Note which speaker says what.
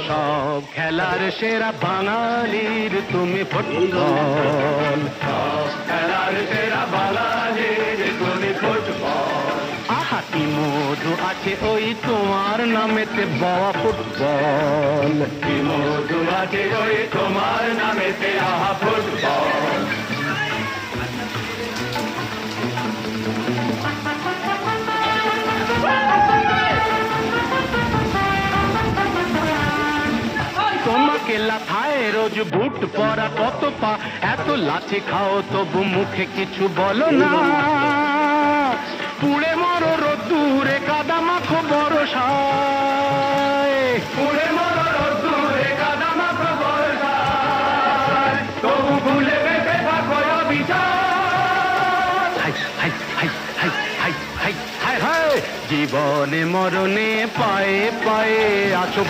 Speaker 1: সব খেলার সেরা বাঙালির তুমি ফুটবল, সব খেলার সেরা বাঙালির তুমি ফুটবল। আহা কি মধু আছে ওই তোমার নামেতে বাবা ফুটবল, কি মধু আছে ওই তোমার নামেতে আহা ফুটবল। তোমাকে লাথায় রোজ বুট পরা কত পা, এত লাথি খাও তবু মুখে কিছু বলো না। পুড়ে মরো রোদ্দুরে কাদা মাখো বরসায়, পুড়ে মরো রোদ্দুরে কাদা মাখো বরসায়, তবু ভুলে বেঁচে থাকো অবিচার। High high high high high high high high, জীবনে মরণে পায়ে পায়ে আছো।